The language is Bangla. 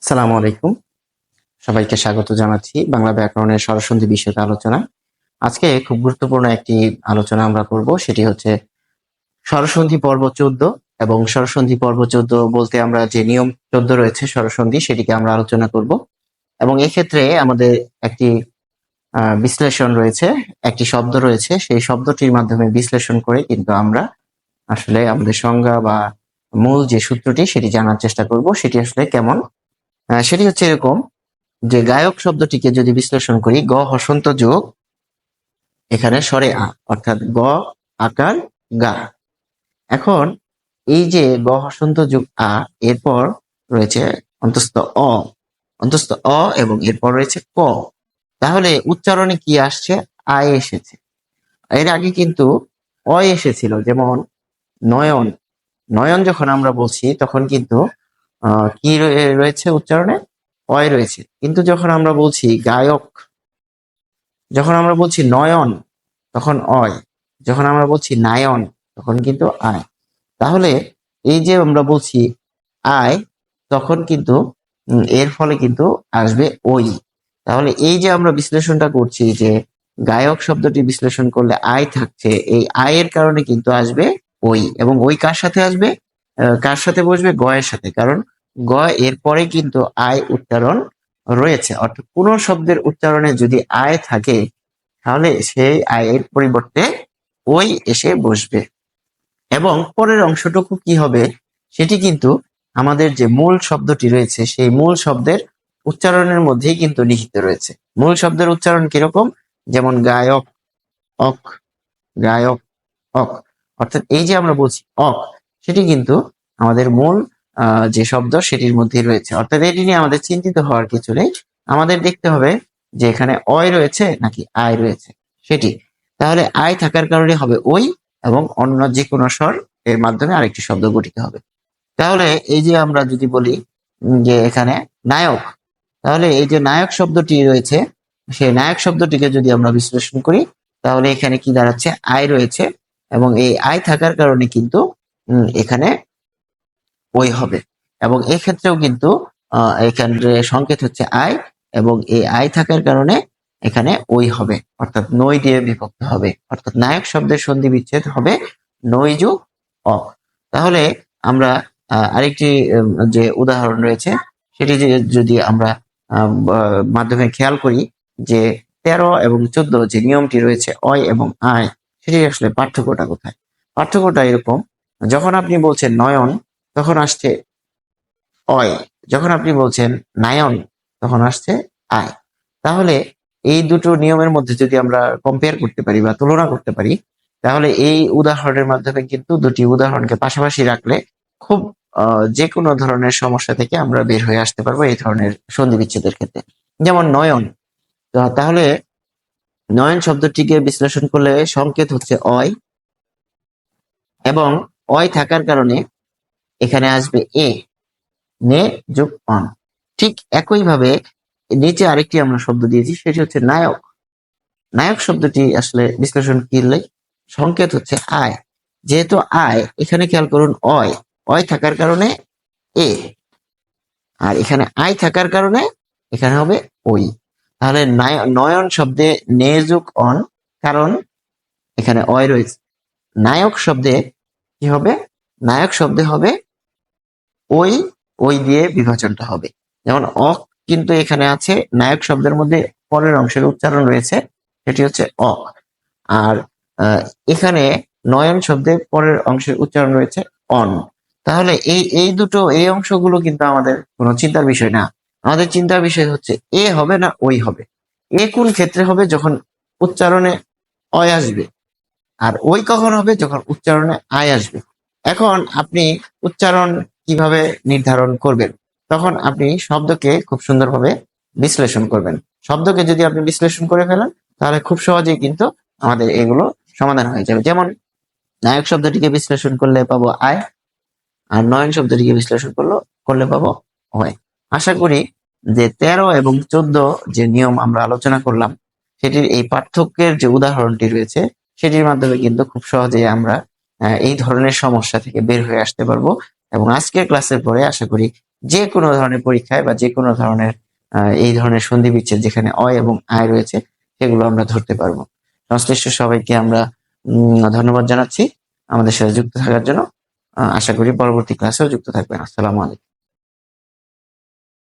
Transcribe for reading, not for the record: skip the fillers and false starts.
সালামু আলাইকুম। সবাইকে স্বাগত জানাচ্ছি বাংলা ব্যাকরণের স্বরসন্ধি বিষয়ক আলোচনা। আজকে খুব গুরুত্বপূর্ণ একটি আলোচনা আমরা করব, সেটি হচ্ছে স্বরসন্ধি পর্ব 14। এবং স্বরসন্ধি পর্ব 14 বলতে আমরা যে নিয়ম 14 রয়েছে স্বরসন্ধি, সেটিকে আমরা আলোচনা করব। এবং এক্ষেত্রে আমাদের একটি বিশ্লেষণ রয়েছে, একটি শব্দ রয়েছে, সেই শব্দটির মাধ্যমে বিশ্লেষণ করে কিন্তু আমরা আসলে আমাদের সংজ্ঞা বা মূল যে সূত্রটি সেটি জানার চেষ্টা করব। সেটি আসলে কেমন, সেটি হচ্ছে এরকম যে গায়ক শব্দটিকে যদি বিশ্লেষণ করি, গ হসন্ত যোগ এখানে স্বরে আ, অর্থাৎ গ আকার গা। এখন এই যে গ হসন্ত যোগ আ, এরপর রয়েছে অন্তস্থ অ, অন্তস্থ অ এবং এরপর রয়েছে ক। তাহলে উচ্চারণে কি আসছে? আয় এসেছে। এর আগে কিন্তু অ এসেছিল, যেমন নয়ন। নয়ন যখন আমরা বলছি তখন কিন্তু কি রয়েছে উচ্চারণে? অয় রয়েছে। কিন্তু যখন আমরা বলছি গায়ক, যখন আমরা বলছি নয়ন তখন অয়, যখন আমরা বলছি নায়ন তখন কিন্তু আয়। তাহলে এই যে আমরা বলছি আয়, তখন কিন্তু এর ফলে কিন্তু আসবে ওই। তাহলে এই যে আমরা বিশ্লেষণটা করছি যে গায়ক শব্দটি বিশ্লেষণ করলে আয় থাকছে, এই আয়ের কারণে কিন্তু আসবে ওই। এবং ওই কার সাথে আসবে? কার সাথে বসবে? গ এর সাথে। কারণ গ এর পরে কিন্তু আয় উচ্চারণ রয়েছে। অর্থাৎ কোন শব্দের উচ্চারণে যদি আয় থাকে, তাহলে সেই আয়ের পরিবর্তে ওই এসে বসবে। এবং পরের অংশটুকু কি হবে? সেটি কিন্তু আমাদের যে মূল শব্দটি রয়েছে সেই মূল শব্দের উচ্চারণের মধ্যেই কিন্তু নিহিত রয়েছে। মূল শব্দের উচ্চারণ কিরকম? যেমন গায়ক, অক, গায়ক, অক। অর্থাৎ এই যে আমরা বলছি অক, সেটি কিন্তু আমাদের মূল যে শব্দ সেটির মধ্যেই রয়েছে। অর্থাৎ এটি নিয়ে আমাদের চিন্তিত হওয়ার কিছু নেই। আমাদের দেখতে হবে যে এখানে অয় রয়েছে নাকি আয় রয়েছে সেটি। তাহলে আয় থাকার কারণে হবে ওই, এবং অন্য যে কোনো স্বর এর মাধ্যমে আরেকটি শব্দ গঠিত হবে। তাহলে এই যে আমরা যদি বলি যে এখানে নায়ক, তাহলে এই যে নায়ক শব্দটি রয়েছে, সেই নায়ক শব্দটিকে যদি আমরা বিশ্লেষণ করি, তাহলে এখানে কি দাঁড়াচ্ছে? আয় রয়েছে, এবং এই আয় থাকার কারণে কিন্তু এখানে ওই হবে। এবং এক্ষেত্রেও কিন্তু এখানে সংকেত হচ্ছে আয়, এবং এই আয় থাকার কারণে এখানে ওই হবে, অর্থাৎ নই দিয়ে বিভক্ত হবে। অর্থাৎ নায়ক শব্দের সন্ধি বিচ্ছেদ হবে নই যোগ অ। তাহলে আমরা আরেকটি যে উদাহরণ রয়েছে সেটি যদি আমরা মাধ্যমে খেয়াল করি যে 13 এবং 14 যে নিয়মটি রয়েছে অয় এবং আয়, সেটি আসলে পার্থক্যটা কোথায়? পার্থক্যটা এরকম, যখন আপনি বলছেন নয়ন তখন আসছে অয়, যখন আপনি বলছেন নায়ন তখন আসছে আয়। তাহলে এই দুটো নিয়মের মধ্যে যদি আমরা কম্পেয়ার করতে পারি বা তুলনা করতে পারি, তাহলে এই উদাহরণের মাধ্যমে কিন্তু দুটি উদাহরণকে পাশাপাশি রাখলে খুব যে কোনো ধরনের সমস্যা থেকে আমরা বের হয়ে আসতে পারবো এই ধরনের সন্ধি বিচ্ছেদের ক্ষেত্রে। যেমন নয়ন, তাহলে নয়ন শব্দটিকে বিশ্লেষণ করলে সংকেত হচ্ছে অয়, এবং অয় থাকার কারণে এখানে আসবে এ, নে যোগ অন। ঠিক একইভাবে নিচে আরেকটি আমরা শব্দ দিয়েছি, সেটি হচ্ছে নায়ক। নায়ক শব্দটি আসলে বিশ্লেষণ করলে সংকেত হচ্ছে আয়। যেহেতু আয়, এখানে খেয়াল করুন অয়, অয় থাকার কারণে এ, আর এখানে আয় থাকার কারণে এখানে হবে ওই। তাহলে নয়ন শব্দে নে যোগ অন, কারণ এখানে অয় রয়েছে। নায়ক শব্দে কি হবে? নায়ক শব্দে হবে ওই, ওই দিয়ে বিভাজনটা হবে। যেমন অক কিন্তু এখানে আছে, নায়ক শব্দের মধ্যে পরের অংশের উচ্চারণ রয়েছে, সেটি হচ্ছে অক। আর এখানে নয়ন শব্দের পরের অংশের উচ্চারণ রয়েছে অন। তাহলে এই দুটো এই অংশগুলো কিন্তু আমাদের কোনো চিন্তার বিষয় না। আমাদের চিন্তার বিষয় হচ্ছে এ হবে না ওই হবে। এ কোন ক্ষেত্রে হবে? যখন উচ্চারণে অয় আসবে। আর ওই কখন হবে? যখন উচ্চারণে আয় আসবে। এখন আপনি উচ্চারণ কিভাবে নির্ধারণ করবেন? তখন আপনি শব্দকে খুব সুন্দরভাবে বিশ্লেষণ করবেন। শব্দকে যদি আপনি বিশ্লেষণ করে ফেলেন, তাহলে খুব সহজেই কিন্তু আমাদের এগুলো সমাধান হয়ে যাবে। যেমন নায়ক শব্দটিকে বিশ্লেষণ করলে পাবো আয়, আর নয়ন শব্দটিকে বিশ্লেষণ করলে পাবো হয়। আশা করি যে 13 এবং 14 যে নিয়ম আমরা আলোচনা করলাম, সেটির এই পার্থক্যের যে উদাহরণটি রয়েছে সেটির মাধ্যমে কিন্তু খুব সহজেই আমরা এই ধরনের সমস্যা থেকে বের হয়ে আসতে পারবো। এবং আজকের ক্লাসের পরে আশা করি যে কোনো ধরনের পরীক্ষায় বা যে কোনো ধরনের এই ধরনের সন্ধি বিচ্ছেদ যেখানে অ এবং আয় রয়েছে সেগুলো আমরা ধরতে পারবো। সংশ্লিষ্ট সবাইকে আমরা ধন্যবাদ জানাচ্ছি আমাদের সাথে যুক্ত থাকার জন্য। আশা করি পরবর্তী ক্লাসেও যুক্ত থাকবেন। আসসালামু আলাইকুম।